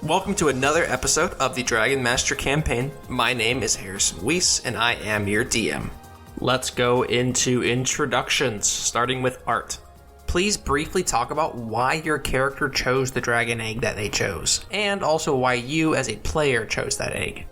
Welcome to another episode of the Dragon Master campaign. My name is Harrison Weiss, and I am your DM. Let's go into introductions, starting with Art. Please briefly talk about why your character chose the dragon egg that they chose, and also why you as a player chose that egg.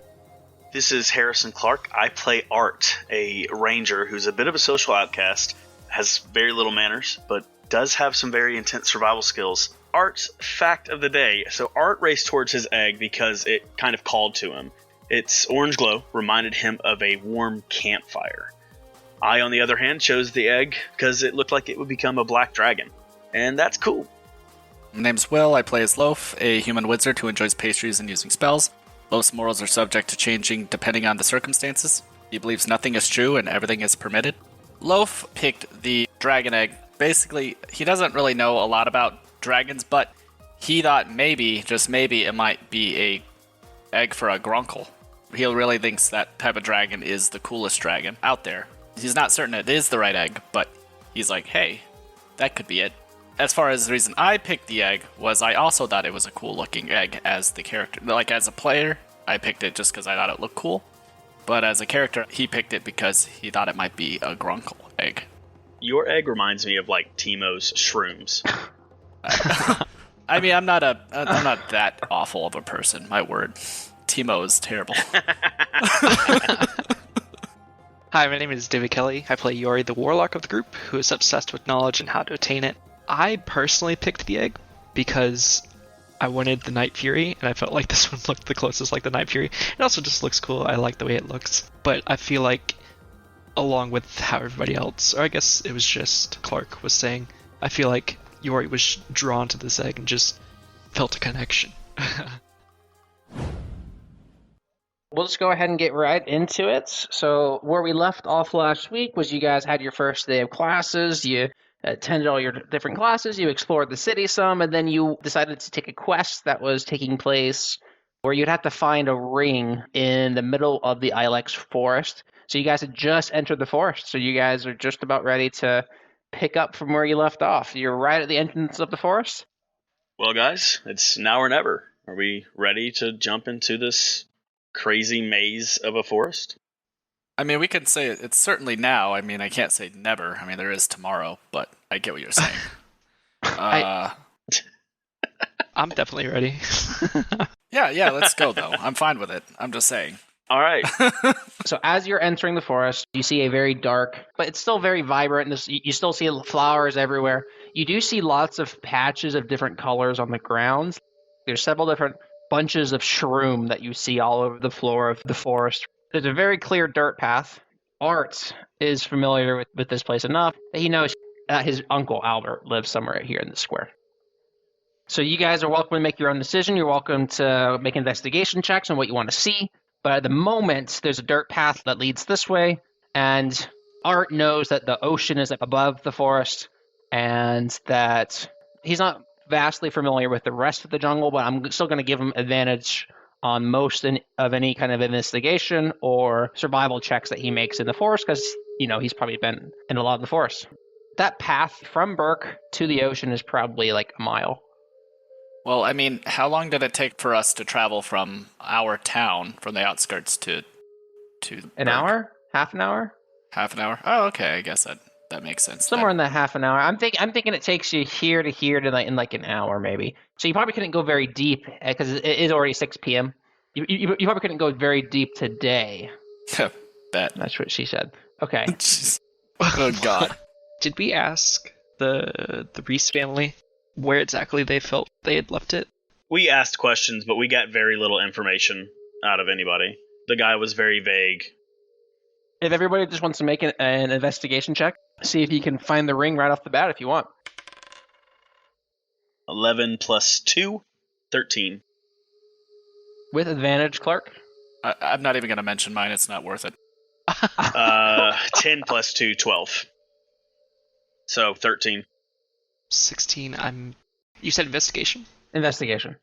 This is Harrison Clark. I play Art, a ranger who's a bit of a social outcast, has very little manners, but does have some very intense survival skills. Art's fact of the day. So Art raced towards his egg because it kind of called to him. Its orange glow reminded him of a warm campfire. I, on the other hand, chose the egg because it looked like it would become a black dragon. And that's cool. My name's Will. I play as Loaf, a human wizard who enjoys pastries and using spells. Loaf's morals are subject to changing depending on the circumstances. He believes nothing is true and everything is permitted. Loaf picked the dragon egg. Basically, he doesn't really know a lot about dragons, but he thought maybe, just maybe, it might be a egg for a grunkle. He really thinks that type of dragon is the coolest dragon out there. He's not certain it is the right egg, but he's like, hey, that could be it. As far as the reason I picked the egg was I also thought it was a cool looking egg as the character. Like as a player, I picked it just because I thought it looked cool. But as a character, he picked it because he thought it might be a grunkle egg. Your egg reminds me of like Timo's shrooms. I mean, I'm not that awful of a person. My word, Timo is terrible. Hi, my name is David Kelly. I play Yori, the warlock of the group, who is obsessed with knowledge and how to attain it. I personally picked the egg because I wanted the Night Fury, and I felt like this one looked the closest like the Night Fury. It also just looks cool. I like the way it looks. But I feel like, along with how everybody else, or I guess it was just Clark was saying, I feel like Yori was drawn to this egg and just felt a connection. We'll just go ahead and get right into it. So where we left off last week was you guys had your first day of classes, you attended all your different classes, you explored the city some, and then you decided to take a quest that was taking place where you'd have to find a ring in the middle of the Ilex Forest. So you guys had just entered the forest, so you guys are just about ready to pick up from where you left off. You're right at the entrance of the forest. Well, guys, it's now or never. Are we ready to jump into this crazy maze of a forest? I mean, we can say it's certainly now. I mean, I can't say never. I mean, there is tomorrow, but I get what you're saying. I'm definitely ready. Yeah, let's go, though. I'm fine with it. I'm just saying. All right. So as you're entering the forest, you see a very dark, but it's still very vibrant. You still see flowers everywhere. You do see lots of patches of different colors on the ground. There's several different bunches of shroom that you see all over the floor of the forest. There's a very clear dirt path. Art is familiar with this place enough that he knows that his uncle Albert lives somewhere here in the square. So you guys are welcome to make your own decision. You're welcome to make investigation checks on what you want to see. But at the moment, there's a dirt path that leads this way, and Art knows that the ocean is above the forest, and that he's not vastly familiar with the rest of the jungle, but I'm still going to give him advantage on most of any kind of investigation or survival checks that he makes in the forest, because, he's probably been in a lot of the forest. That path from Burke to the ocean is probably like a mile. Well, I mean, how long did it take for us to travel from our town, from the outskirts to an hour? Half an hour? Half an hour? Oh, okay. I guess that makes sense. Somewhere in the half an hour. I'm thinking it takes you here to here to in like an hour maybe. So you probably couldn't go very deep because it is already 6 p.m. You probably couldn't go very deep today. Bet. That's what she said. Okay. Oh God. Did we ask the Reese family where exactly they felt they had left it? We asked questions, but we got very little information out of anybody. The guy was very vague. If everybody just wants to make an investigation check, see if you can find the ring right off the bat if you want. 11 plus 2, 13. With advantage, Clark? I'm not even going to mention mine. It's not worth it. 10 plus 2, 12. So, 13. 16. You said investigation? Investigation.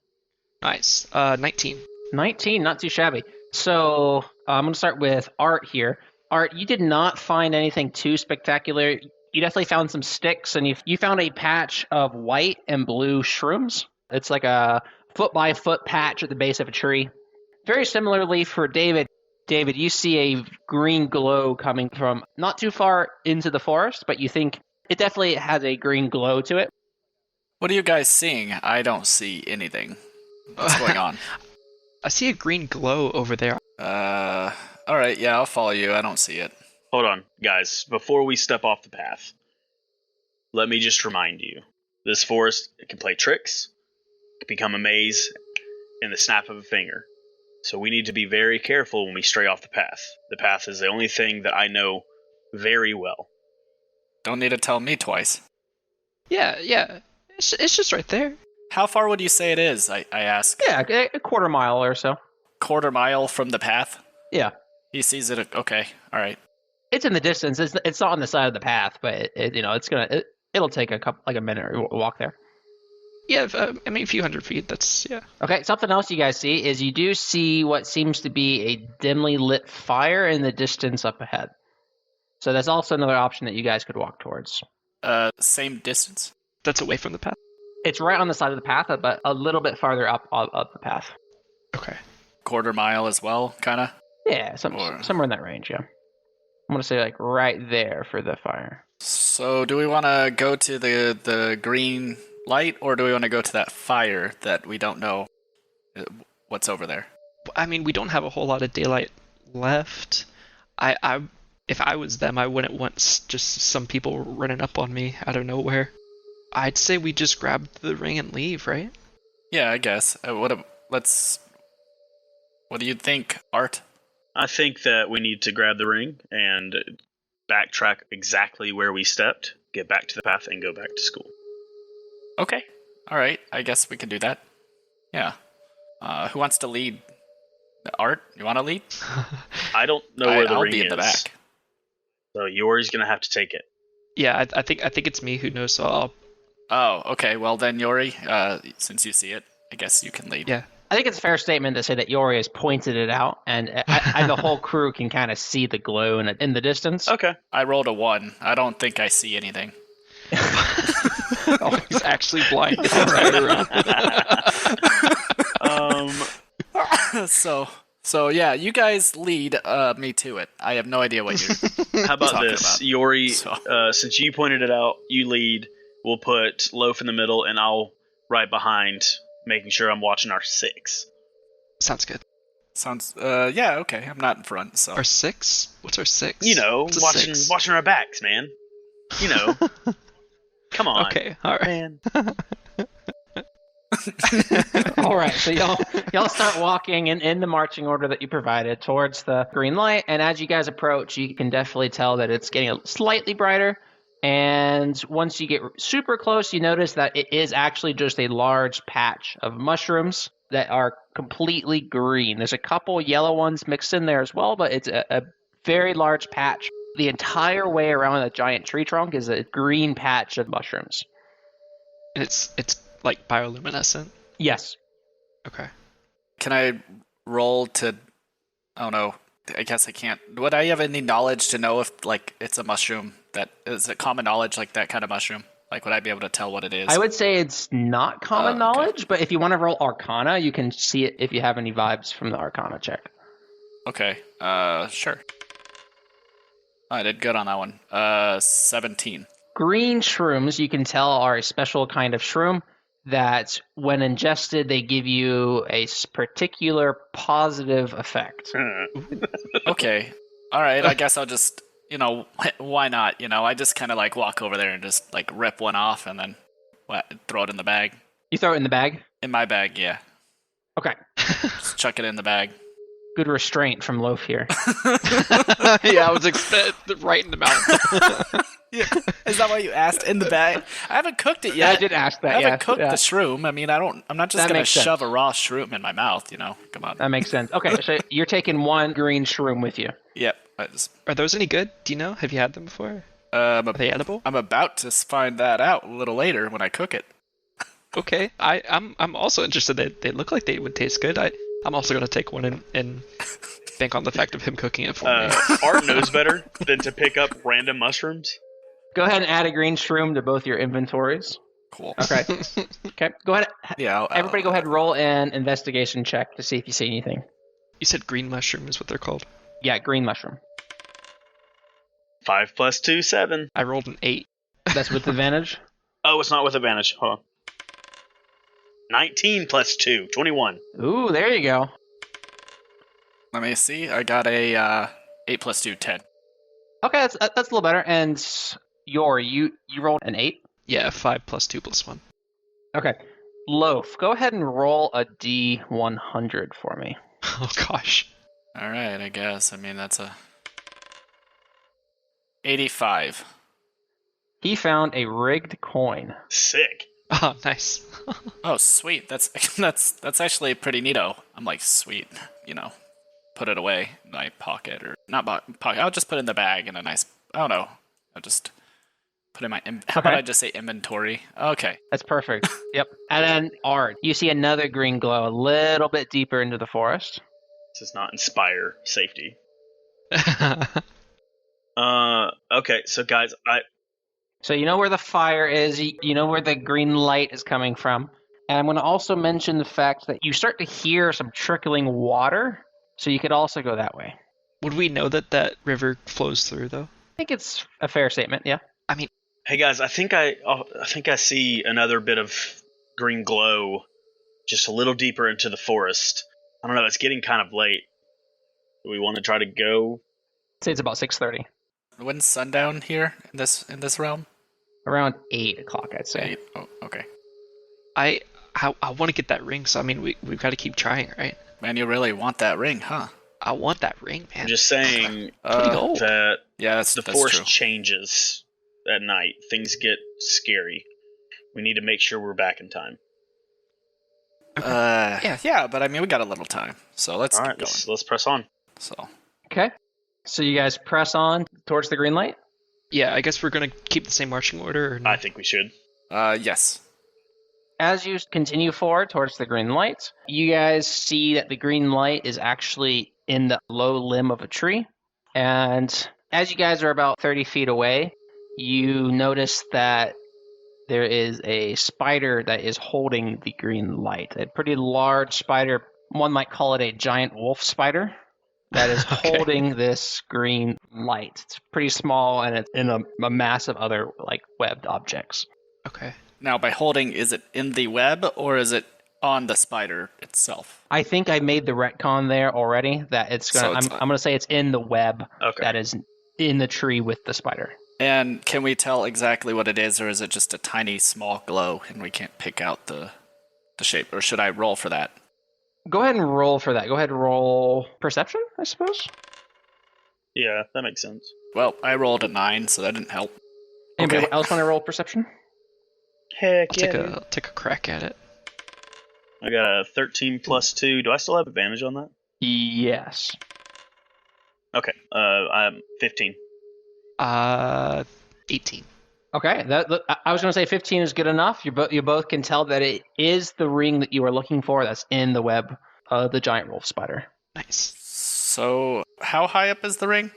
Nice. 19. 19, not too shabby. So, I'm going to start with Art here. Art, you did not find anything too spectacular. You definitely found some sticks, and you found a patch of white and blue shrooms. It's like a foot by foot patch at the base of a tree. Very similarly for David. David, you see a green glow coming from not too far into the forest, but you think it definitely has a green glow to it. What are you guys seeing? I don't see anything. What's going on? I see a green glow over there. Alright, yeah, I'll follow you. I don't see it. Hold on, guys. Before we step off the path, let me just remind you. This forest, it can play tricks. It can become a maze in the snap of a finger. So we need to be very careful when we stray off the path. The path is the only thing that I know very well. Don't need to tell me twice. Yeah. It's just right there. How far would you say it is, I ask? Yeah, a quarter mile or so. Quarter mile from the path? Yeah. He sees it. Okay, alright. It's in the distance. It's not on the side of the path, but it'll take a minute or walk there. Yeah, a few hundred feet. That's, yeah. Okay, something else you guys see is you do see what seems to be a dimly lit fire in the distance up ahead. So that's also another option that you guys could walk towards. Same distance? That's away from the path. It's right on the side of the path, but a little bit farther up the path. Okay. Quarter mile as well, kinda? Yeah, somewhere in that range, yeah. I'm going to say like right there for the fire. So do we want to go to the green light, or do we want to go to that fire that we don't know what's over there? I mean, we don't have a whole lot of daylight left. If I was them, I wouldn't want just some people running up on me out of nowhere. I'd say we just grab the ring and leave, right? Yeah, I guess. What do you think, Art? I think that we need to grab the ring and backtrack exactly where we stepped, get back to the path, and go back to school. Okay. Alright, I guess we can do that. Yeah. Who wants to lead? Art, you want to lead? I don't know where the I'll ring be is. in the back. So Yori's going to have to take it. Yeah, I think it's me who knows, so I'll... Oh, okay. Well then, Yori, since you see it, I guess you can lead. Yeah. I think it's a fair statement to say that Yori has pointed it out, and the whole crew can kind of see the glow in the distance. Okay. I rolled a 1. I don't think I see anything. Oh, he's actually blind. Um, yeah, you guys lead me to it. I have no idea what you're How about talking this? about. Yori, since you pointed it out, you lead. We'll put Loaf in the middle, and I'll right behind, making sure I'm watching our 6. Sounds good. Sounds, yeah, okay. I'm not in front, so. Our 6? What's our 6? You know, What's a 6? watching our backs, man. You know. Come on. Okay, alright. Man. All right, so y'all start walking in the marching order that you provided towards the green light, and as you guys approach, you can definitely tell that it's getting slightly brighter. And once you get super close, you notice that it is actually just a large patch of mushrooms that are completely green. There's a couple yellow ones mixed in there as well, but it's a very large patch. The entire way around the giant tree trunk is a green patch of mushrooms. And it's like bioluminescent? Yes. Okay. Can I roll to... Oh no, I guess I can't. Would I have any knowledge to know if, like, it's a mushroom that... Is it common knowledge, like, that kind of mushroom? Like, would I be able to tell what it is? I would say it's not common knowledge, but if you want to roll Arcana, you can see it if you have any vibes from the Arcana check. Okay, sure. I did good on that one. 17. Green shrooms, you can tell, are a special kind of shroom that when ingested, they give you a particular positive effect. Okay. All right, I guess I'll just, why not? I just kind of like walk over there and just like rip one off and then throw it in the bag. You throw it in the bag? In my bag, yeah. Okay. Just chuck it in the bag. Good restraint from Loaf here. Yeah, I was right in the mouth. Yeah. Is that what you asked? In the bag? I haven't cooked it yet. I did ask that, I haven't cooked the shroom. I mean, I'm not just going to shove a raw shroom in my mouth, Come on. That makes sense. Okay, so you're taking one green shroom with you. Yep. Are those any good? Do you know? Have you had them before? Are they edible? I'm about to find that out a little later when I cook it. Okay. I'm also interested. They look like they would taste good. I'm also going to take one and think on the fact of him cooking it for me. Art knows better than to pick up random mushrooms. Go ahead and add a green shroom to both your inventories. Cool. Okay. Okay. Go ahead. Yeah. Everybody, go ahead and roll an investigation check to see if you see anything. You said green mushroom is what they're called. Yeah, green mushroom. 5 plus 2, 7. I rolled an 8. That's with advantage. Oh, it's not with advantage. Hold on. 19 plus 2, 21. Ooh, there you go. Let me see. I got a 8 plus 2, 10. Okay, that's a little better. And Yori, you rolled an 8. Yeah, 5 plus 2 plus 1. Okay. Loaf, go ahead and roll a D100 for me. Oh gosh. All right, I guess. I mean, that's a 85. He found a rigged coin. Sick. Oh, nice. Oh, sweet. That's that's actually pretty neato. I'm like, sweet. Put it away in my pocket or not pocket. I'll just put it in the bag in a nice. I don't know. I'll just put it in my. How about I just say inventory? Okay. That's perfect. Yep. And then Art, you see another green glow a little bit deeper into the forest. This does not inspire safety. Okay, so guys, So you know where the fire is, you know where the green light is coming from. And I'm going to also mention the fact that you start to hear some trickling water, so you could also go that way. Would we know that that river flows through, though? I think it's a fair statement, yeah. I mean, hey guys, I think I see another bit of green glow just a little deeper into the forest. I don't know, it's getting kind of late. Do we want to try to go? I'd say it's about 6:30. When's sundown here in this realm? Around 8 o'clock, I'd say. 8. Oh, okay. I want to get that ring, so I mean, we've got to keep trying, right? Man, you really want that ring, huh? I want that ring, man. I'm just saying Gold. that Yeah, the that's forest true. changes at night. Things get scary. We need to make sure we're back in time. Yeah, but I mean, we got a little time, so let's All keep right, going. let's press on. So, Okay. So you guys press on towards the green light? Yeah, I guess we're gonna keep the same marching order. Or no? I think we should. yes. As you continue forward towards the green light, you guys see that the green light is actually in the low limb of a tree. And as you guys are about 30 feet away, you notice that there is a spider that is holding the green light. A pretty large spider. One might call it a giant wolf spider that is Okay. holding this green light. It's pretty small and it's in a mass of other like webbed objects. Okay. Now, by holding, is it in the web or is it on the spider itself? I think I made the retcon there already. That it's gonna. So it's I'm gonna say it's in the web Okay. that is in the tree with the spider. And can we tell exactly what it is, or is it just a tiny, small glow and we can't pick out the shape? Or should I roll for that? Go ahead and roll for that. Go ahead and roll perception, I suppose. Yeah, that makes sense. Well, I rolled a 9, so that didn't help. Anybody Okay. else want to roll perception? Heck I'll take a crack at it. I got a 13 plus 2. Do I still have advantage on that? Yes. Okay. I'm 15. 18. Okay. I was gonna say 15 is good enough. You both can tell that it is the ring that you are looking for. That's in the web of the giant wolf spider. Nice. So, how high up is the ring?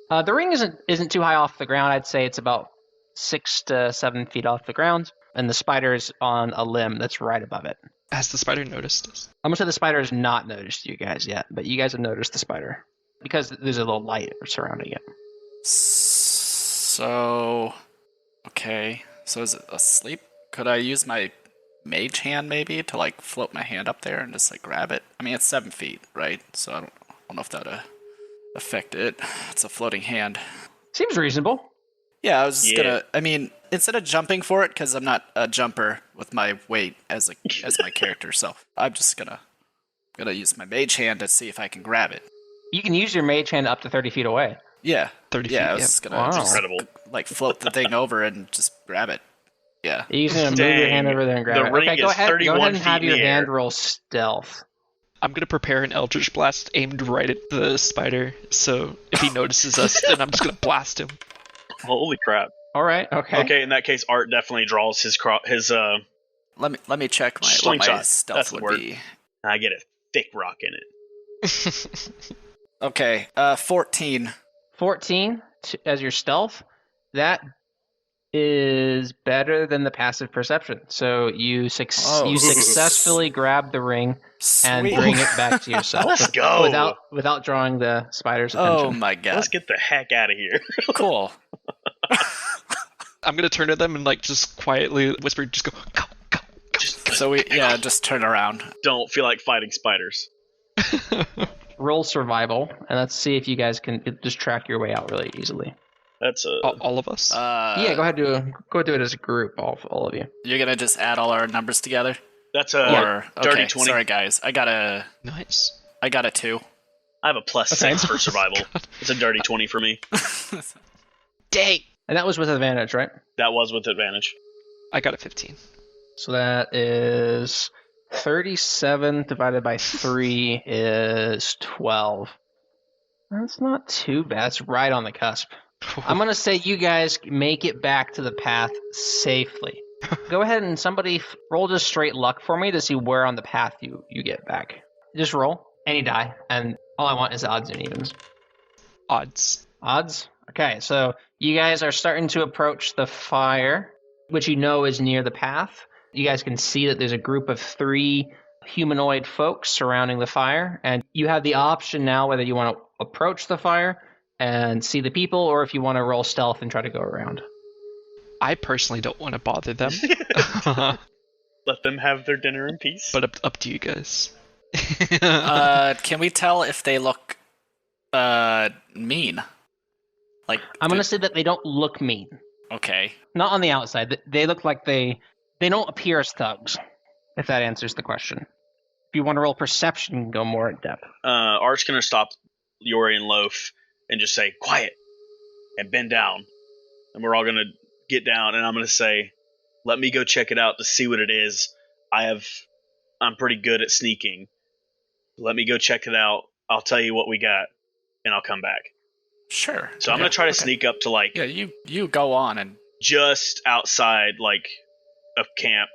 The ring isn't too high off the ground. I'd say it's about 6 to 7 feet off the ground, and the spider is on a limb that's right above it. Has the spider noticed us? I'm gonna say the spider has not noticed you guys yet, but you guys have noticed the spider because there's a little light surrounding it. So, okay. So is it asleep? Could I use my mage hand maybe to like float my hand up there and just like grab it? I mean, it's 7 feet, right? So I don't know if that affect it. It's a floating hand. Seems reasonable. Yeah, I was just Yeah. gonna. I mean, instead of jumping for it, because I'm not a jumper with my weight as my character, so I'm just gonna use my mage hand to see if I can grab it. You can use your mage hand up to 30 feet away. Yeah, 30 yeah. feet, I was yeah. just gonna Wow. just Incredible. like float the thing over and just grab it. Yeah. You can move your hand Dang. over there and grab The it. ring Okay, go is ahead. Go 31 ahead and have feet in your the hand air. roll stealth. I'm gonna prepare an Eldritch Blast aimed right at the spider, so if he notices us, then I'm just gonna blast him. Holy crap. All right. Okay. Okay, in that case, Art definitely draws his Let me check what my Slingshot. stealth That's the would word. be. I get a thick rock in it. Okay, 14. 14 as your stealth. That is better than the passive perception. So you successfully grab the ring and Sweet. bring it back to yourself. Let's go. Without drawing the spider's attention. Oh my god. Let's get the heck out of here. Cool. I'm gonna turn to them and like just quietly whisper, just go, go, go, go. So just turn around. Don't feel like fighting spiders. Roll survival, and let's see if you guys can just track your way out really easily. That's a All of us. Yeah, go ahead do it as a group, all of you. You're gonna just add all our numbers together? that's Or a dirty okay, 20. sorry guys. I got a Nice. 2. I have a plus 6 for survival. It's a dirty 20 for me. Dang. And that was with advantage, right? That was with advantage. I got a 15. So that is 37 divided by 3 is 12. That's not too bad. It's right on the cusp. I'm going to say you guys make it back to the path safely. Go ahead and somebody roll just straight luck for me to see where on the path you get back. Just roll any die, and all I want is odds and evens. Odds. Odds? Okay, so you guys are starting to approach the fire, which you know is near the path. You guys can see that there's a group of 3 humanoid folks surrounding the fire, and you have the option now whether you want to approach the fire and see the people, or if you want to roll stealth and try to go around. I personally don't want to bother them. Let them have their dinner in peace. But up to you guys. Can we tell if they look mean? Like I'm going to say that they don't look mean. Okay. Not on the outside. They look like they don't appear as thugs, if that answers the question. If you want to roll perception, you can go more in depth. Art's going to stop Yori and Loaf and just say, quiet, and bend down. And we're all going to get down, and I'm going to say, let me go check it out to see what it is. I'm pretty good at sneaking. Let me go check it out. I'll tell you what we got, and I'll come back. Sure. So I'm going to try to sneak up to, like, Yeah, you go on and just outside, like, of camp.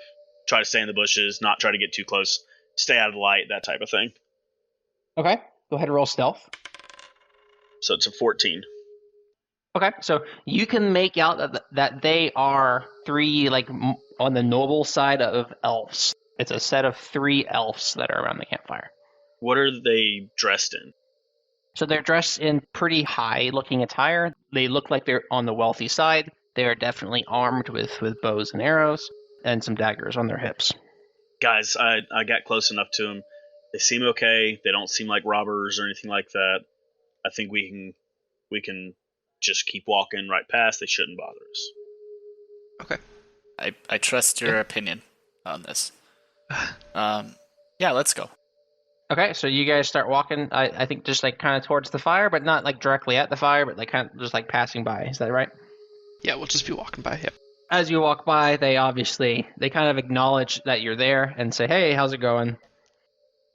Try to stay in the bushes, not try to get too close. Stay out of the light, that type of thing. Okay, go ahead and roll stealth. So it's a 14. Okay, so you can make out that they are 3, like, on the noble side of elves. It's a set of 3 elves that are around the campfire. What are they dressed in? So they're dressed in pretty high-looking attire. They look like they're on the wealthy side. They are definitely armed with bows and arrows and some daggers on their hips. Guys, I got close enough to them. They seem okay. They don't seem like robbers or anything like that. I think we can just keep walking right past. They shouldn't bother us. Okay. I trust your opinion on this. Yeah, let's go. Okay, so you guys start walking, I think just like kind of towards the fire, but not like directly at the fire, but like kind of just like passing by. Is that right? Yeah, we'll just be walking by. Yep. As you walk by, they kind of acknowledge that you're there and say, hey, how's it going?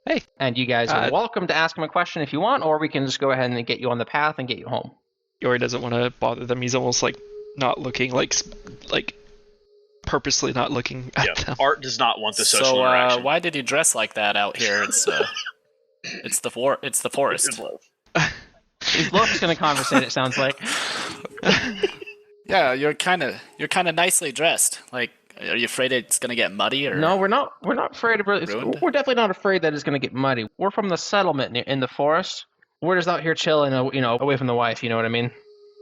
Hey. And you guys are welcome to ask them a question if you want, or we can just go ahead and get you on the path and get you home. Yori doesn't want to bother them. He's almost like not looking, like purposely not looking at them. Art does not want the social interaction. Why did you dress like that out here? It's the forest. He's Loaf's going to conversate, it sounds like. Yeah, you're kind of nicely dressed. Like, are you afraid it's gonna get muddy? Or No, we're not afraid of it. Ruined? We're definitely not afraid that it's going to get muddy. We're from the settlement in the forest. We're just out here chilling, away from the wife. You know what I mean?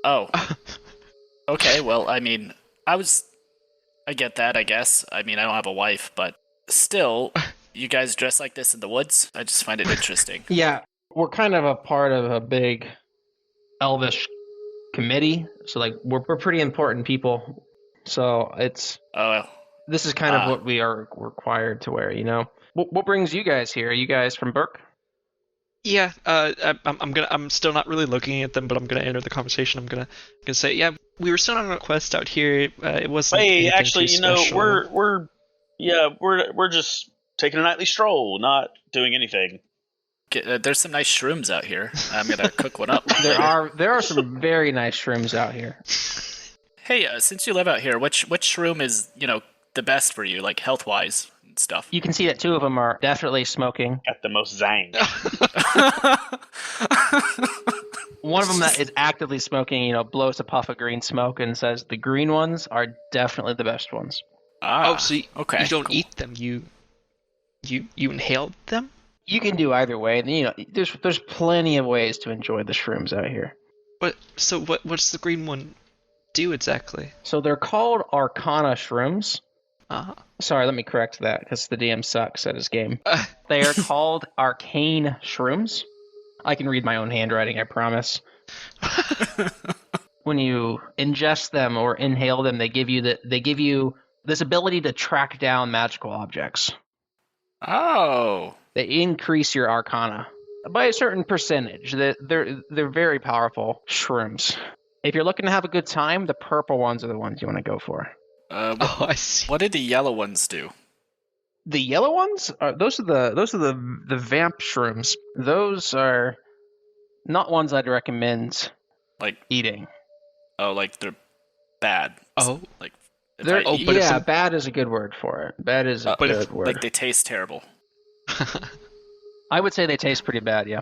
Oh. Okay. Well, I mean, I get that. I guess. I mean, I don't have a wife, but still, you guys dress like this in the woods. I just find it interesting. Yeah, we're kind of a part of a big elvish committee, so like we're pretty important people. So it's this is kind of what we are required to wear. What brings you guys here? Are you guys from Burke? Yeah, I'm still not really looking at them, but I'm gonna enter the conversation. I'm gonna say, yeah, we were still on a quest out here. It wasn't. Hey, anything actually, too special. we're just taking a nightly stroll, not doing anything. There's some nice shrooms out here. I'm gonna cook one up. There are some very nice shrooms out here. Hey, since you live out here, which shroom is the best for you, like health wise and stuff? You can see that 2 of them are definitely smoking. Got the most zang. one of them that is actively smoking, blows a puff of green smoke and says the green ones are definitely the best ones. Oh, so okay, you don't cool. eat them. You inhaled them? You can do either way. There's plenty of ways to enjoy the shrooms out here. What's the green one do exactly? So they're called Arcana shrooms. Uh-huh. Sorry, let me correct that because the DM sucks at his game. They are called arcane shrooms. I can read my own handwriting, I promise. When you ingest them or inhale them, they give you this ability to track down magical objects. Oh. They increase your arcana by a certain percentage. They're very powerful shrooms. If you're looking to have a good time, the purple ones are the ones you want to go for. I see. What did the yellow ones do? The yellow ones those are the vamp shrooms. Those are not ones I'd recommend Like eating. like they're bad. Oh. Like Bad is a good word for it. Bad is a good word. Like they taste terrible. I would say they taste pretty bad, yeah.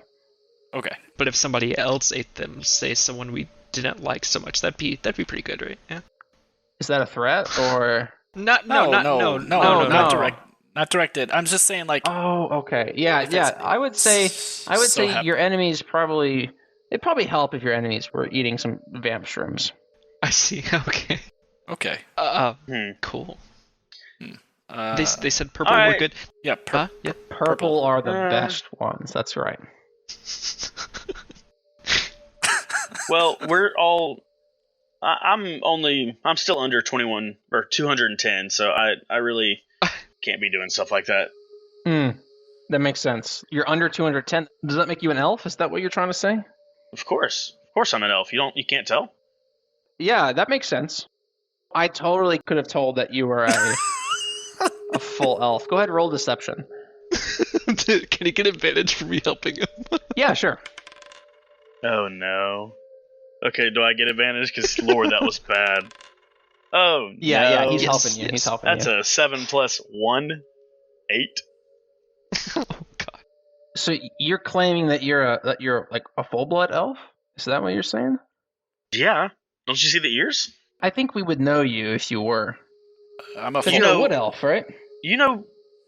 Okay. But if somebody else ate them, say someone we didn't like so much, that'd be pretty good, right? Yeah. Is that a threat or? No, not directed. I'm just saying, like. Oh, okay. Yeah. I would say your enemies it'd probably help if your enemies were eating some vamp shrooms. I see. Okay. Okay. Cool. Hmm. They said purple were good. Yeah. Yeah. Purple are the best ones. That's right. Well, we're all. I'm still under 21 or 210, so I really can't be doing stuff like that. That makes sense. You're under 210. Does that make you an elf? Is that what you're trying to say? Of course I'm an elf. You can't tell. Yeah, that makes sense. I totally could have told that you were a full elf. Go ahead and roll deception. Can he get advantage for me helping him? Yeah, sure. Oh no. Okay, do I get advantage? Because Lord, that was bad. Oh yeah, no. he's helping you. He's helping you. That's a 7 + 1, 8. Oh god. So you're claiming that you're like a full blood elf? Is that what you're saying? Yeah. Don't you see the ears? I think we would know you if you were. I'm a Because full. you're a wood elf, right? You know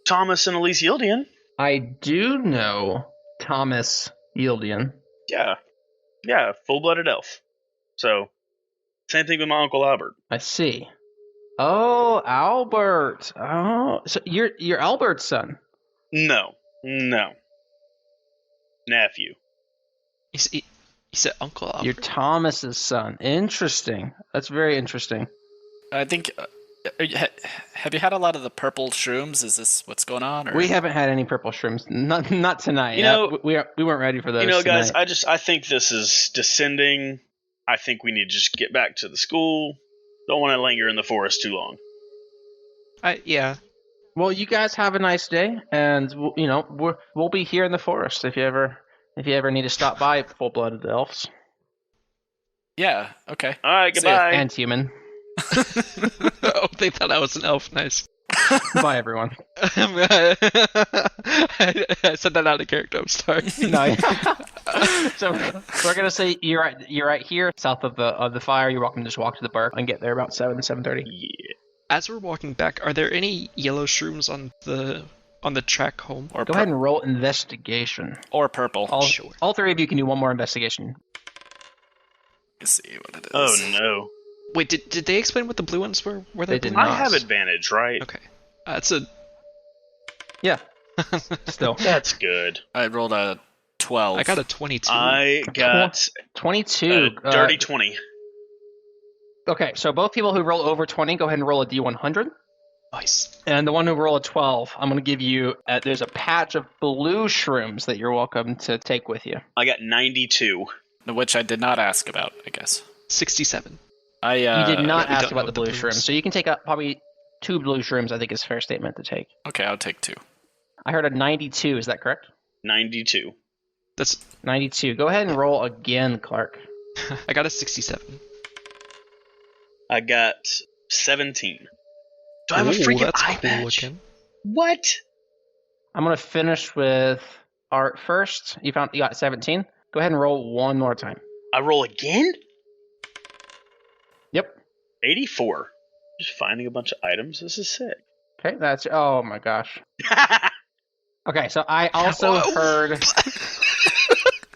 Thomas and Elise Yildian. I do know Thomas Yildian. Yeah, full-blooded elf. So, same thing with my Uncle Albert. I see. Oh, Albert. Oh, so you're Albert's son. No. Nephew. He said Uncle Albert. You're Thomas's son. Interesting. That's very interesting. I think. Have you had a lot of the purple shrooms? Is this what's going on? Or? We haven't had any purple shrooms. Not tonight. We weren't ready for those. Guys, tonight. I think this is descending. I think we need to just get back to the school. Don't want to linger in the forest too long. Yeah. Well, you guys have a nice day, and we'll be here in the forest if you ever need to stop by, full-blooded elves. Yeah. Okay. All right. Goodbye. And human. Oh, they thought I was an elf. Nice. Bye, everyone. I said that out of character. I'm sorry. No. So we're gonna say you're right here, south of the fire. You're welcome to just walk to the bar and get there about 7:30. Yeah. As we're walking back, are there any yellow shrooms on the track home? Or Go ahead and roll investigation. Or purple. All three of you can do one more investigation. Let's see what it is. Oh no. Wait, did they explain what the blue ones were? Were They did blue? not. I have advantage, right? Okay. That's a. Yeah. Still. That's good. I rolled a 12. I got a 22. I got 22. a dirty 20. Okay, so both people who roll over 20, go ahead and roll a d100. Nice. And the one who roll a 12, I'm going to give you, there's a patch of blue shrooms that you're welcome to take with you. I got 92. Which I did not ask about, I guess. 67. You did not we ask don't about know the blue the shrooms, blues. so you can take probably 2 blue shrooms, I think is a fair statement to take. Okay, I'll take 2. I heard a 92, is that correct? 92. That's. 92. Go ahead and roll again, Clark. I got a 67. I got 17. Do I have a Ooh, freaking that's eye cool patch? looking. What? I'm going to finish with Art first. You got 17. Go ahead and roll one more time. I roll again? Yep. 84. Just finding a bunch of items. This is sick. Okay, that's... Oh, my gosh. Okay, so I also heard...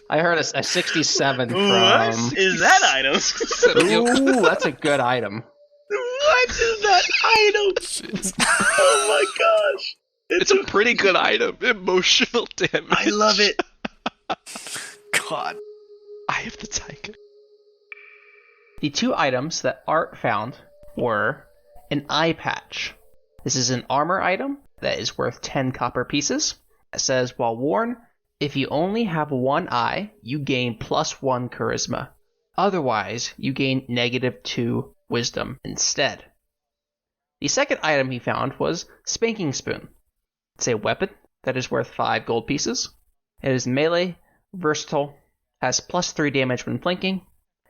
I heard a 67 from... What is that item? Ooh, that's a good item. What is that item? Oh my gosh. It's a pretty good item. Emotional damage. I love it. God. I have the tiger. The two items that Art found were an eye patch. This is an armor item that is worth 10 copper pieces. It says, while worn, if you only have one eye, you gain +1 charisma. Otherwise, you gain -2 wisdom instead. The second item he found was Spanking Spoon. It's a weapon that is worth 5 gold pieces. It is melee, versatile, has +3 damage when flanking,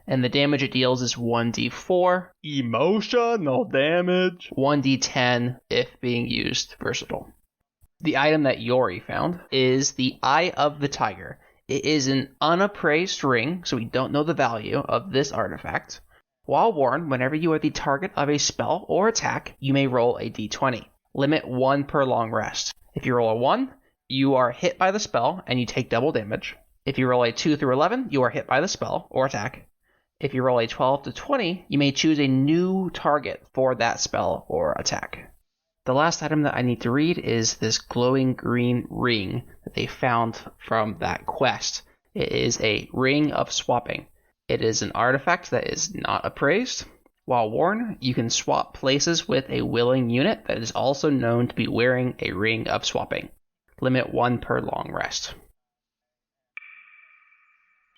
and the damage it deals is 1d4. Emotional damage. 1d10 if being used versatile. The item that Yori found is the Eye of the Tiger. It is an unappraised ring, so we don't know the value of this artifact. While worn, whenever you are the target of a spell or attack, you may roll a d20. Limit 1 per long rest. If you roll a 1, you are hit by the spell and you take double damage. If you roll a 2 through 11, you are hit by the spell or attack. If you roll a 12 to 20, you may choose a new target for that spell or attack. The last item that I need to read is this glowing green ring that they found from that quest. It is a ring of swapping. It is an artifact that is not appraised. While worn, you can swap places with a willing unit that is also known to be wearing a ring of swapping. Limit 1 per long rest.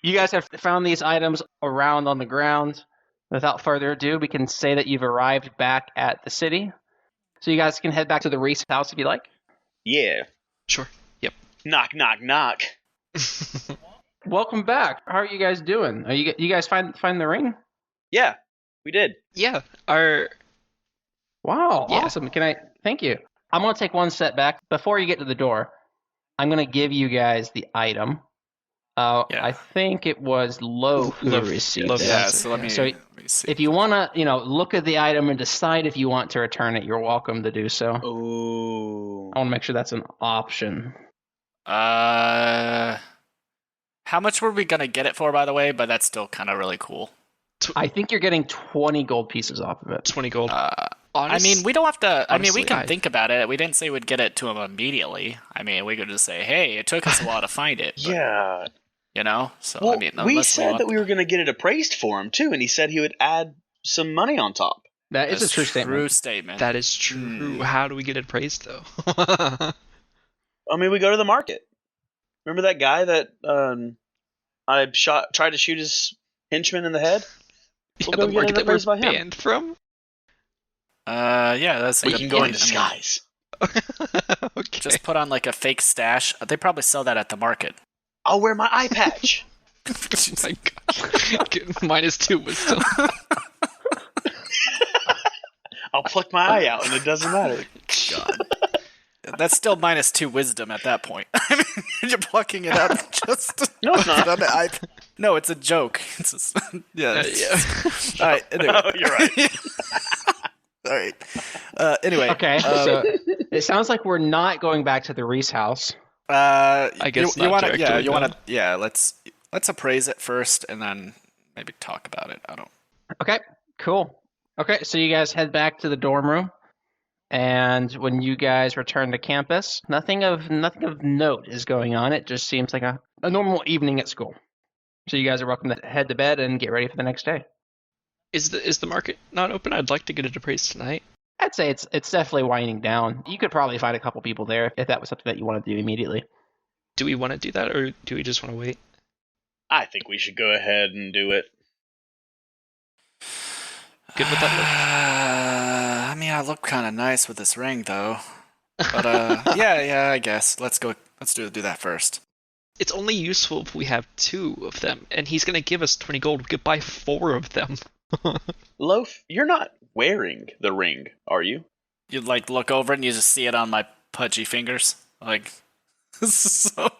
You guys have found these items around on the ground. Without further ado, we can say that you've arrived back at the city. So you guys can head back to the Reese house if you like. Yeah. Sure. Yep. Knock, knock, knock. Welcome back. How are you guys doing? Are you guys find the ring? Yeah, we did. Yeah. Wow, Yeah. awesome. Thank you. I'm going to take one step back. Before you get to the door, I'm going to give you guys the item. Yeah. I think it was Loaf who received Loaf it. Yeah, so let me see. If you want to, look at the item and decide if you want to return it, you're welcome to do so. Ooh. I want to make sure that's an option. How much were we gonna get it for, by the way? But that's still kind of really cool. I think you're getting 20 gold pieces off of it. 20 gold. I mean, we don't have to. I mean, we honestly, can think about it. We didn't say we'd get it to him immediately. I mean, we could just say, "Hey, it took us a while to find it." But, Yeah. you know. So Well, I mean, we unless said want- that we were going to get it appraised for him, too, and he said he would add some money on top. That is a That's true statement. True statement. That is true. How do we get it praised, though? I mean, we go to the market. Remember that guy that I tried to shoot his henchman in the head? We'll go the get market it that we're appraised by him. banned from? Yeah, that's. a We good can go in point. I mean, disguise. Okay. just put on like a fake stash. They probably sell that at the market. I'll wear my eye patch. Oh my God. Get -2 wisdom. I'll pluck my eye out, and it doesn't matter. God. That's still -2 wisdom at that point. I mean, you're plucking it out just. No, it's not. No, it's a joke. It's just, yeah. it's- All right. Anyway. Oh, you're right. All right. Anyway. Okay, so it sounds like we're not going back to the Reese house. I guess you not want to. directly, Yeah, you want no. to. Yeah. Let's appraise it first, and then maybe talk about it. I don't. Okay, cool. Okay, so you guys head back to the dorm room, and when you guys return to campus, nothing of note is going on. It just seems like a normal evening at school. So you guys are welcome to head to bed and get ready for the next day. Is the market not open? I'd like to get it appraised tonight. I'd say it's definitely winding down. You could probably find a couple people there if that was something that you want to do immediately. Do we want to do that, or do we just want to wait? I think we should go ahead and do it. Good with that I mean, I look kind of nice with this ring, though. But yeah, I guess let's go. Let's do that first. It's only useful if we have 2 of them, and he's going to give us 20 gold. We could buy 4 of them. Loaf, you're not wearing the ring, are you? You like look over and you just see it on my pudgy fingers, like. So.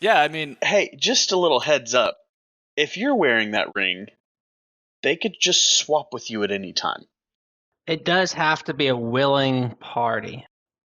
Yeah, I mean, Hey, just a little heads up. if you're wearing that ring, they could just swap with you at any time. It does have to be a willing party,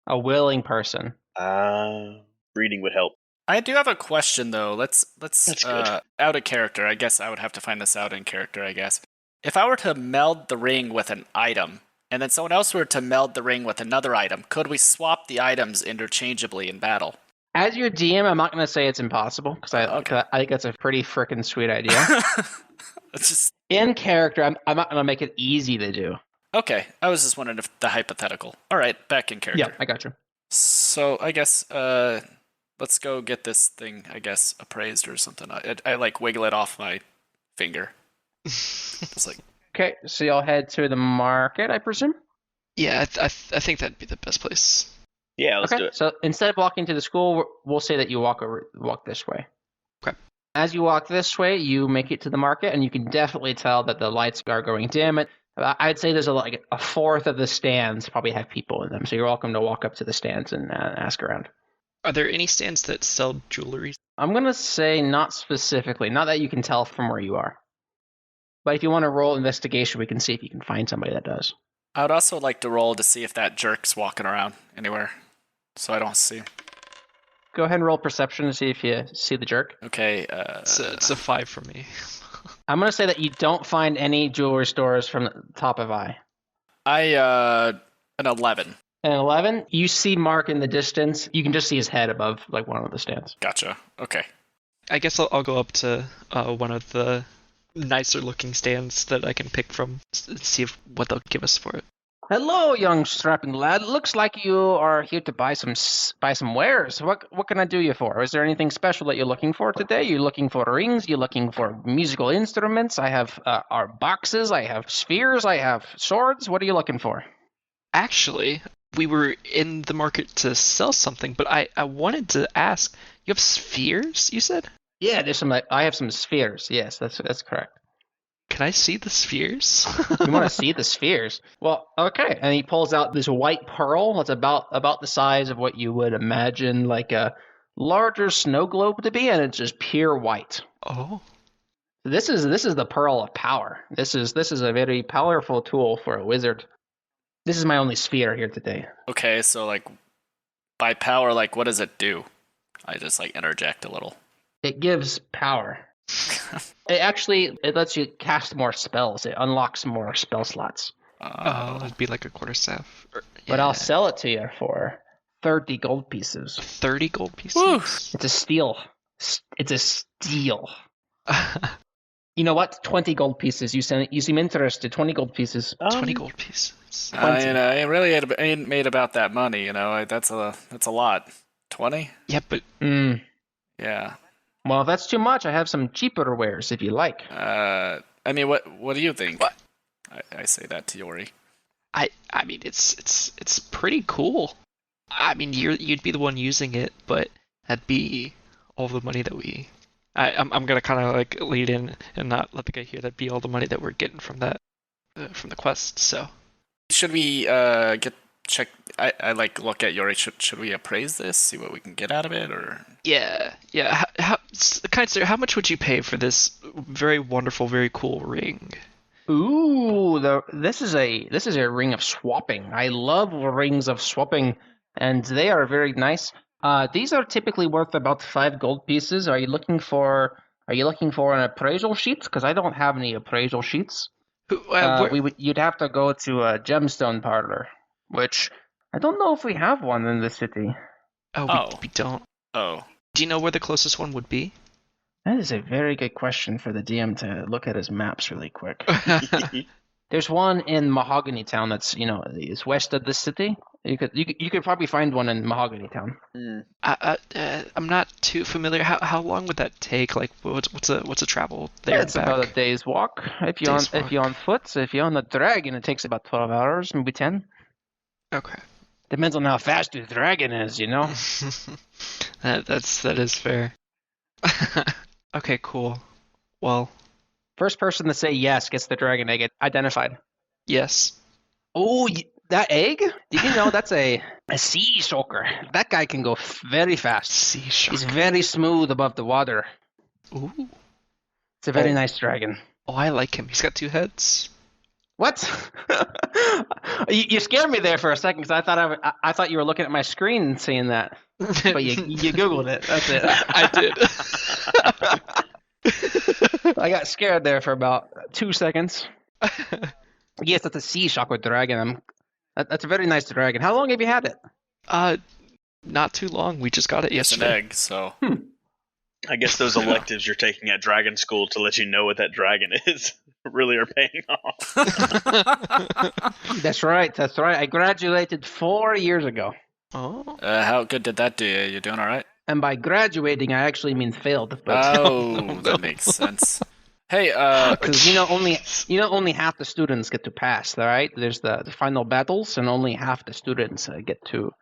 a willing person. Reading would help. I do have a question though. Let's That's good. out of character. I guess I would have to find this out in character, I guess. If I were to meld the ring with an item, and then someone else were to meld the ring with another item, could we swap the items interchangeably in battle? As your DM, I'm not going to say it's impossible, because I think that's a pretty freaking sweet idea. It's just In character, I'm not going to make it easy to do. okay. I was just wondering if the hypothetical. All right, back in character. Yeah, I got you. So I guess let's go get this thing, I guess, appraised or something. I like wiggle it off my finger. It's like, Okay, so y'all head to the market, I presume? Yeah, I think that'd be the best place. Yeah, let's do it. So instead of walking to the school, we'll say that you walk this way. Okay. As you walk this way, you make it to the market, and you can definitely tell that the lights are going dim. I'd say there's like a fourth of the stands probably have people in them, so you're welcome to walk up to the stands and ask around. Are there any stands that sell jewelry? I'm going to say not specifically, not that you can tell from where you are. But if you want to roll investigation, we can see if you can find somebody that does. I would also like to roll to see if that jerk's walking around anywhere, so I don't see. Go ahead and roll perception to see if you see the jerk. Okay. It's a 5 for me. I'm going to say that you don't find any jewelry stores from the top of eye. An 11. And 11, you see Mark in the distance. You can just see his head above like one of the stands. Gotcha. Okay. I guess I'll go up to one of the nicer looking stands that I can pick from, see what they'll give us for it. Hello, young strapping lad. Looks like you are here to buy some wares. What can I do you for? Is there anything special that you're looking for today? You're looking for rings? You're looking for musical instruments? I have our boxes. I have spheres. I have swords. What are you looking for? Actually, we were in the market to sell something, but I wanted to ask, you have spheres, you said? Yeah, I have some spheres. Yes, that's correct. Can I see the spheres? You want to see the spheres? Well, okay. And he pulls out this white pearl that's about the size of what you would imagine like a larger snow globe to be, and it's just pure white. Oh. This is the pearl of power. This is a very powerful tool for a wizard. This is my only sphere here today. Okay, so like by power, like what does it do? I just like interject a little. It gives power. It lets you cast more spells. It unlocks more spell slots. It'd be like a quarterstaff. But I'll sell it to you for 30 gold pieces. 30 gold pieces? Woo. It's a steal. It's a steal. You know what? 20 gold pieces. You seem interested. 20 gold pieces. 20 gold pieces. It really ain't made about that money, you know. That's a lot. 20? Yeah, but Yeah. Well, if that's too much, I have some cheaper wares if you like. I mean, what do you think? What? I say that to Yori. I mean, it's pretty cool. I mean, you'd be the one using it, but that'd be all the money that I'm gonna kind of like lead in and not let the guy hear that'd be all the money that we're getting from that from the quest. So should we check? I like look at Yori. Should we appraise this? See what we can get out of it, or yeah. Kind sir, how much would you pay for this very wonderful, very cool ring? Ooh, this is a ring of swapping. I love rings of swapping, and they are very nice. These are typically worth about 5 gold pieces. Are you looking for an appraisal sheet? Because I don't have any appraisal sheets. You'd have to go to a gemstone parlor, which I don't know if we have one in the city. We don't. Oh. Do you know where the closest one would be? That is a very good question for the DM to look at his maps really quick. There's one in Mahogany Town that's, is west of the city. You could probably find one in Mahogany Town. I'm not too familiar. How long would that take? Like, what's a travel there? It's about a day's walk. If you're on foot, if you're on the dragon, it takes about 12 hours, maybe 10. Okay. Depends on how fast the dragon is, That is fair. Okay, cool. Well, first person to say yes gets the dragon egg identified. Yes. Oh, that egg? Did you know that's a sea shulker? That guy can go very fast. Sea shulker. He's very smooth above the water. Ooh. It's a very nice dragon. Oh, I like him. He's got 2 heads. What? You scared me there for a second because I thought you were looking at my screen and seeing that, but you Googled it. That's it. I did. I got scared there for about 2 seconds. Yes, that's a sea shockwave dragon. That's a very nice dragon. How long have you had it? Not too long. We just got it It's an yesterday. egg, so I guess those electives you're taking at Dragon School to let you know what that dragon is really are paying off. That's right. I graduated 4 years ago. Oh. how good did that do you? You doing all right? And by graduating, I actually mean failed. But Oh, that makes sense. Hey, because only half the students get to pass. All right, there's the final battles, and only half the students get to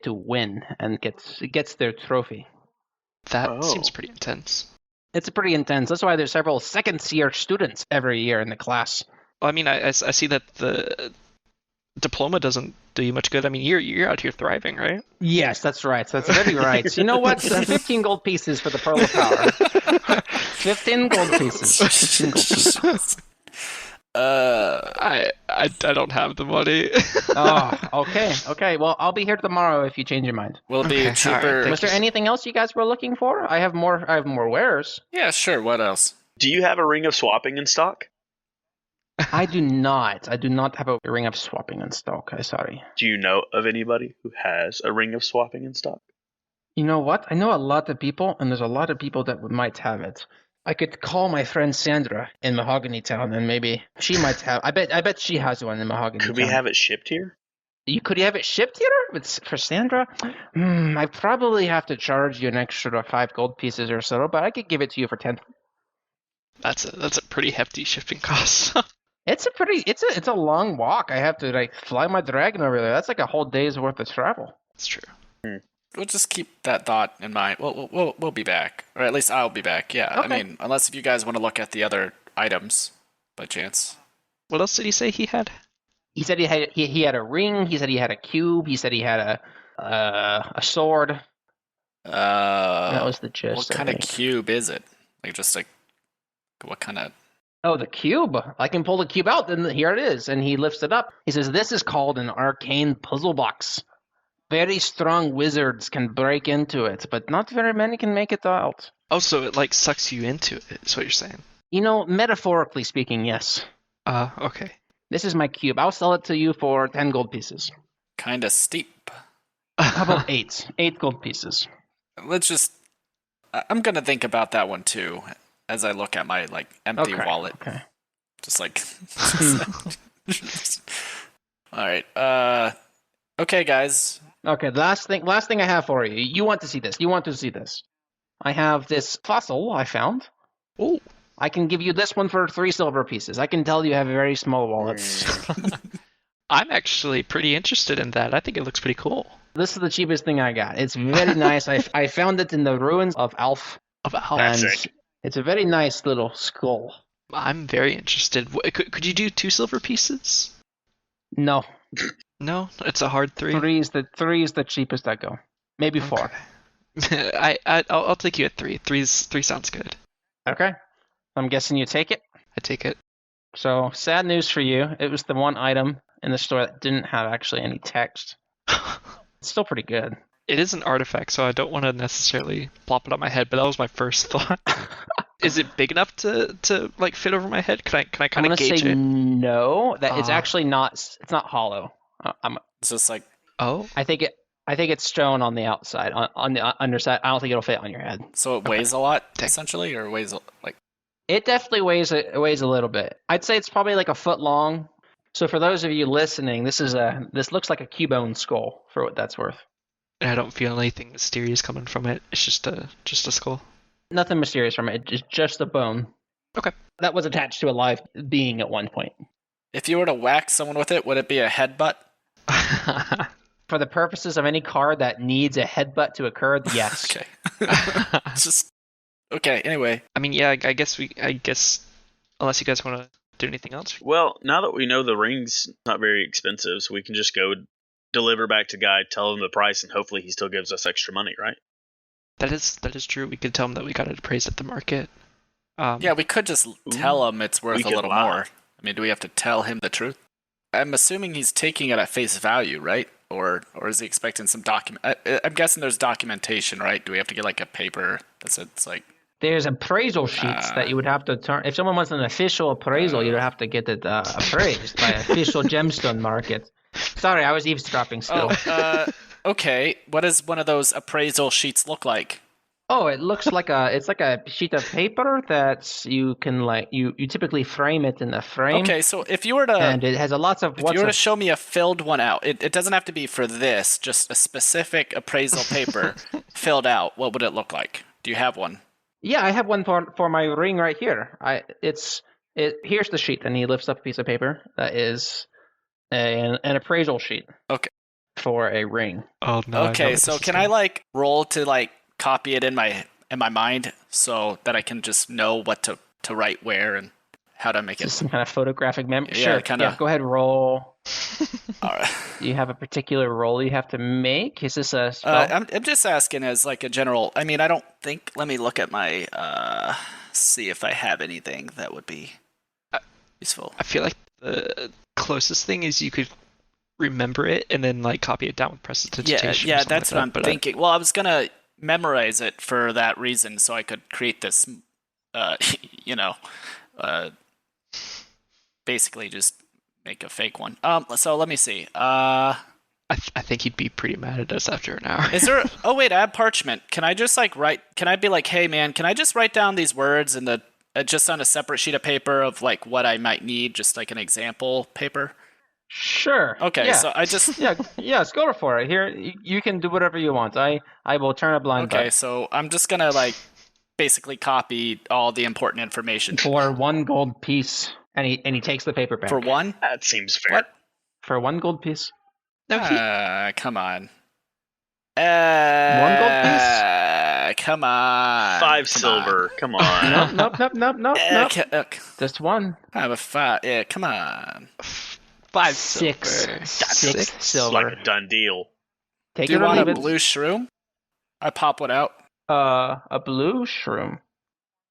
win and gets their trophy. That seems pretty intense. It's pretty intense. That's why there's several second-year students every year in the class. Well, I mean, I see that the diploma doesn't do you much good. I mean, you're out here thriving, right? Yes, that's right. That's very right. You know what? 15 gold pieces for the Pearl of Power. 15 gold pieces. 15 gold pieces. I don't have the money. Oh, okay. Well, I'll be here tomorrow if you change your mind. will it be Okay, cheaper? all right, Was there anything else you guys were looking for? I have more wares. Yeah, sure. What else? Do you have a ring of swapping in stock? I do not. I do not have a ring of swapping in stock. I'm sorry. Do you know of anybody who has a ring of swapping in stock? You know what? I know a lot of people, and there's a lot of people that might have it. I could call my friend Sandra in Mahogany Town, and maybe she might have. I bet she has one in Mahogany Town. Could we have it shipped here? Could you have it shipped here? It's for Sandra? I probably have to charge you an extra 5 gold pieces or so, but I could give it to you for 10. That's a pretty hefty shipping cost. It's a long walk. I have to fly my dragon over there. That's like a whole day's worth of travel. That's true. We'll just keep that thought in mind. We'll be back, or at least I'll be back. Yeah, Okay. I mean, unless if you guys want to look at the other items by chance. What else did he say he had? He said he had a ring. He said he had a cube. He said he had a sword. That was the gist. What I kind of think. cube is it? What kind of? Oh, the cube. I can pull the cube out, and here it is. And he lifts it up. He says, "This is called an arcane puzzle box. Very strong wizards can break into it, but not very many can make it out." Oh, so it sucks you into it, is what you're saying. Metaphorically speaking, yes. Okay. This is my cube. I'll sell it to you for 10 gold pieces. Kind of steep. How about 8? 8 gold pieces. I'm gonna think about that one too, as I look at my empty wallet. Okay. Just all right. Okay, guys. Okay, the last thing I have for you. You want to see this. I have this fossil I found. Oh. I can give you this one for 3 silver pieces. I can tell you have very small wallets. I'm actually pretty interested in that. I think it looks pretty cool. This is the cheapest thing I got. It's very nice. I found it in the ruins of Alf. That's And sick. it's a very nice little skull. I'm very interested. Could you do 2 silver pieces? No, No, it's a hard 3. 3 is the cheapest I go. Maybe 4. Okay. I'll take you at 3. 3 sounds good. Okay. I'm guessing you take it. I take it. So, sad news for you. It was the one item in the store that didn't have actually any text. It's still pretty good. It is an artifact, so I don't want to necessarily plop it on my head, but that was my first thought. Is it big enough to fit over my head? Can I I'm kind gonna of gauge say it? no. That it's actually not. It's not hollow. It's just Oh, I think it's shown on the outside. On the underside, I don't think it'll fit on your head. so it weighs a lot Dang. essentially, or weighs It definitely weighs a little bit. I'd say it's probably like a foot long. So for those of you listening, this looks like a cubone skull for what that's worth. I don't feel anything mysterious coming from it. It's just a skull. Nothing mysterious from it. It's just a bone. Okay. That was attached to a live being at one point. If you were to whack someone with it, would it be a headbutt? For the purposes of any card that needs a headbutt to occur, yes. Okay. It's just okay. Anyway, I mean, yeah. I guess unless you guys want to do anything else. Well, now that we know the ring's not very expensive, so we can just go deliver back to Guy, tell him the price, and hopefully he still gives us extra money, right? That is true. We could tell them that we got it appraised at the market. Yeah, we could just tell him it's worth a little lie. more. I mean, do we have to tell him the truth? I'm assuming he's taking it at face value, right? Or is he expecting some document? I'm guessing there's documentation, right? Do we have to get like a paper that says like? There's appraisal sheets that you would have to turn. If someone wants an official appraisal, you'd have to get it appraised by official gemstone market. Sorry, I was eavesdropping still. Okay. What does one of those appraisal sheets look like? Oh, it looks like it's like a sheet of paper that you can you typically frame it in a frame. Okay, so if you were to and it has if you were to show me a filled one out, it doesn't have to be for this, just a specific appraisal paper filled out. What would it look like? Do you have one? Yeah, I have one for my ring right here. Here's the sheet, and he lifts up a piece of paper that is an appraisal sheet. Okay. For a ring. Oh no. Okay, so can I like roll to like copy it in my mind so that I can just know what to write where and how to make it? Just some kind of photographic memory. Yeah, sure. kinda. Yeah, go ahead, roll. All right. Do you have a particular roll you have to make? Is this a spell? I'm just asking as like a general. I mean, I don't think. Let me look at my see if I have anything that would be useful. I feel like the closest thing is you could remember it and then like copy it down with prestidigitation. Yeah, that's what I'm thinking. Well, I was gonna memorize it for that reason, so I could create this, basically just make a fake one. So let me see. I think he'd be pretty mad at us after an hour. Is there? Oh wait, I have parchment. Can I just like write? Can I be like, hey man, can I just write down these words in the just on a separate sheet of paper of like what I might need, just like an example paper? Sure. Okay, yeah. so I just yes, go for it. Here, you can do whatever you want. I will turn a blind eye. Okay, so I'm just gonna like basically copy all the important information For 1 gold piece, and he takes the paper back. for one. That seems fair. What? For 1 gold piece. No, Come on. 1 gold piece. Come on. 5 silver. Come on. Nope. Just 1. I have a 5. Yeah, come on. 5 6. silver. 6 It's silver. like a done deal. Take Do you it or want leave a it. blue shroom? I pop one out. A blue shroom.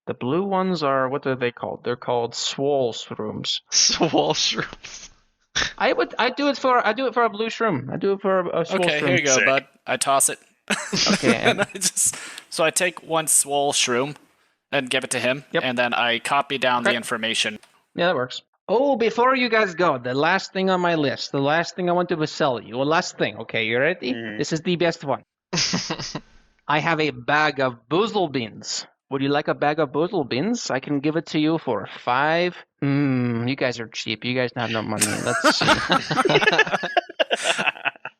The blue ones are, what are they called? They're called swole shrooms. Swole shrooms. I do it for a blue shroom. I do it for a swole Okay, shroom. here you go, Sick. bud. I toss it. Okay, and so I take 1 swole shroom and give it to him, Yep. and then I copy down the Okay. information. Yeah, that works. Oh, before you guys go, the last thing on my list, the last thing I want to sell you. Well, last thing. Okay, you ready? Mhm. This is the best one. I have a bag of boozle beans. Would you like a bag of boozle beans? I can give it to you for 5. You guys are cheap. You guys have no money. Let's see.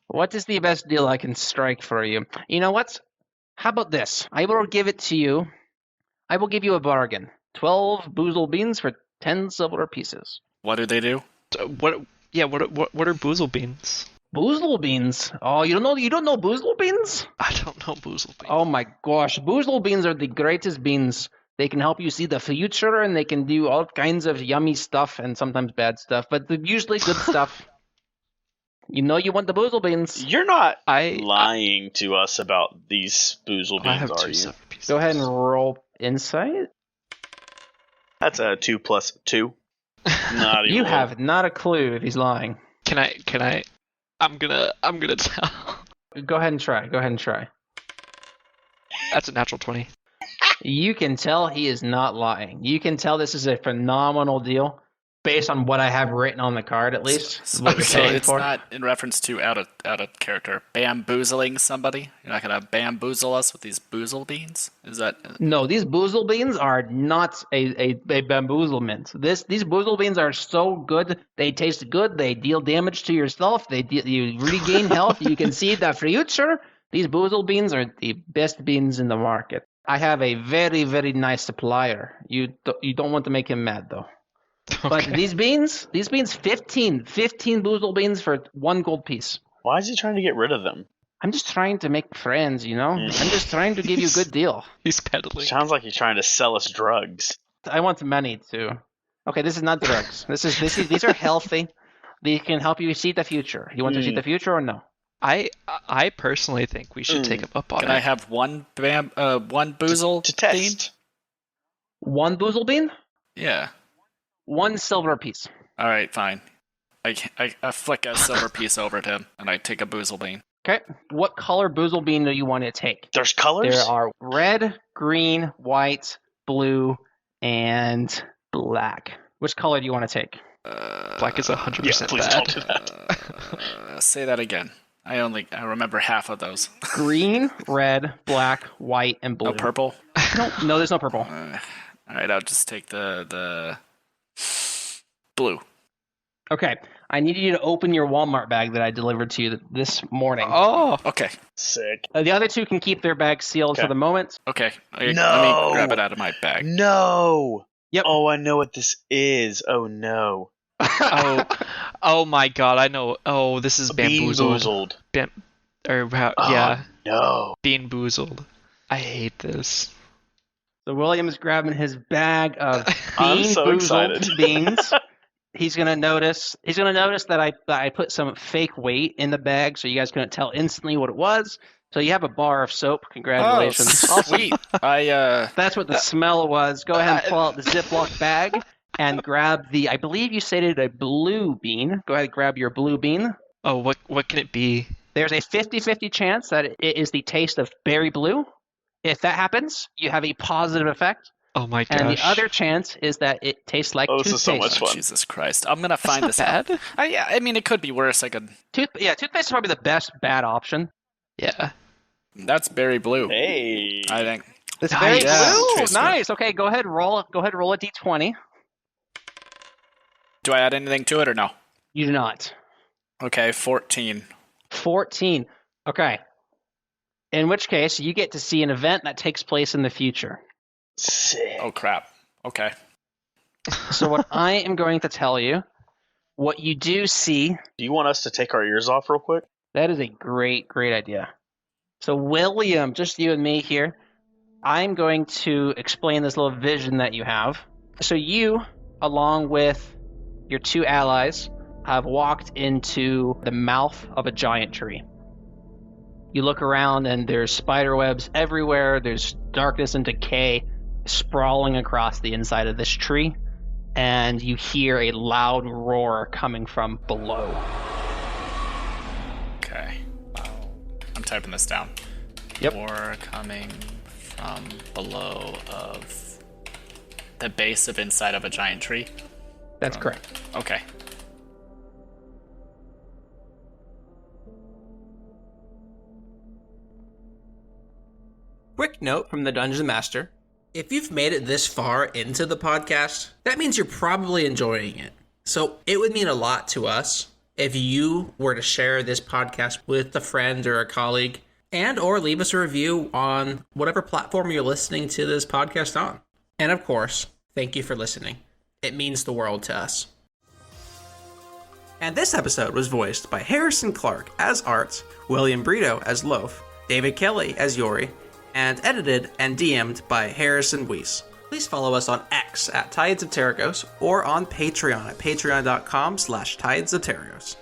What is the best deal I can strike for you? You know what? How about this? I will give it to you. I will give you a bargain. 12 boozle beans for 10 silver pieces. What do they do? What? Yeah. What are boozle beans? Boozle beans? Oh, you don't know boozle beans? I don't know boozle beans. Oh my gosh, boozle beans are the greatest beans. They can help you see the future, and they can do all kinds of yummy stuff and sometimes bad stuff, but they're usually good stuff. You know you want the boozle beans. You're not I lying to us about these boozle I beans, have are 2 you? silver pieces. Go ahead and roll insight. That's a 2 plus 2. Not even You a little. have not a clue if he's lying. Can I? I'm gonna tell. Go ahead and try. That's a natural 20. You can tell he is not lying. You can tell this is a phenomenal deal based on what I have written on the card, at least. What you're So paying it's for. not in reference to out of character bamboozling somebody. You're not gonna bamboozle us with these boozle beans. Is that? No, these boozle beans are not a bamboozlement. These boozle beans are so good. They taste good. They deal damage to yourself. You regain health. You can see the future. These boozle beans are the best beans in the market. I have a very, very nice supplier. You don't want to make him mad, though. But Okay. these beans, 15 boozle beans for 1 gold piece. Why is he trying to get rid of them? I'm just trying to make friends, you know? I'm just trying to give you a good deal. He's peddling. Sounds like he's trying to sell us drugs. I want money too. Okay, this is not drugs. These are healthy. They can help you see the future. You want to see the future or no? I personally think we should take him up on Can it. I have one boozle To bean? test. 1 boozle bean, Yeah. 1 silver piece. All right, fine. I flick a silver piece over to him, and I take a boozle bean. Okay. What color boozle bean do you want to take? There's colors? There are red, green, white, blue, and black. Which color do you want to take? Black is 100% Yeah, please bad. don't do that. Say that again. I remember half of those. Green, red, black, white, and blue. No purple? No, there's no purple. All right, I'll just take the blue. Okay. I need you to open your Walmart bag that I delivered to you this morning. Oh, Okay. Sick. The other 2 can keep their bags sealed Okay. for the moment. Okay. Let No! me grab it out of my bag. No! Yep. Oh, I know what this is. Oh, no. oh my god, I know. Oh, this is bamboozled. Bean-boozled. Yeah, No. bean boozled. I hate this. So William is grabbing his bag of I'm so bean-boozled excited. beans. He's gonna notice that I put some fake weight in the bag, so you guys couldn't tell instantly what it was. So you have a bar of soap. Congratulations. Oh, sweet. That's what the smell was. Go ahead and pull out the Ziploc bag and grab I believe you stated a blue bean. Go ahead and grab your blue bean. Oh, what can it be? There's a 50-50 chance that it is the taste of berry blue. If that happens, you have a positive effect. Oh my gosh. And the other chance is that it tastes like Oh, this toothpaste. is so much fun. Jesus Christ. I'm going to That's find not this out. bad. I mean, it could be worse. Toothpaste is probably the best bad option. Yeah. That's berry blue. Hey. I think. It's Nice. very Yeah, blue. tastes good. Nice. Okay, go ahead and roll a d20. Do I add anything to it or no? You do not. Okay, 14. 14. Okay. In which case, you get to see an event that takes place in the future. Sick. Oh, crap. Okay. So what I am going to tell you, what you do see, Do you want us to take our ears off real quick? that is a great idea. So William, just you and me here, I'm going to explain this little vision that you have. So you, along with your 2 allies, have walked into the mouth of a giant tree. You look around and there's spider webs everywhere. There's darkness and decay sprawling across the inside of this tree. And you hear a loud roar coming from below. Okay. I'm typing this down. Yep. Or coming from below of the base of inside of a giant tree. That's correct. Okay. Quick note from the Dungeon Master. If you've made it this far into the podcast, that means you're probably enjoying it. So it would mean a lot to us if you were to share this podcast with a friend or a colleague and or leave us a review on whatever platform you're listening to this podcast on. And of course, thank you for listening. It means the world to us. And this episode was voiced by Harrison Clark as Art, William Brito as Loaf, David Kelly as Yori, and edited and DM'd by Harrison Weiss. Please follow us on X at Tides of Terragos or on Patreon at patreon.com/Tides of Terragos.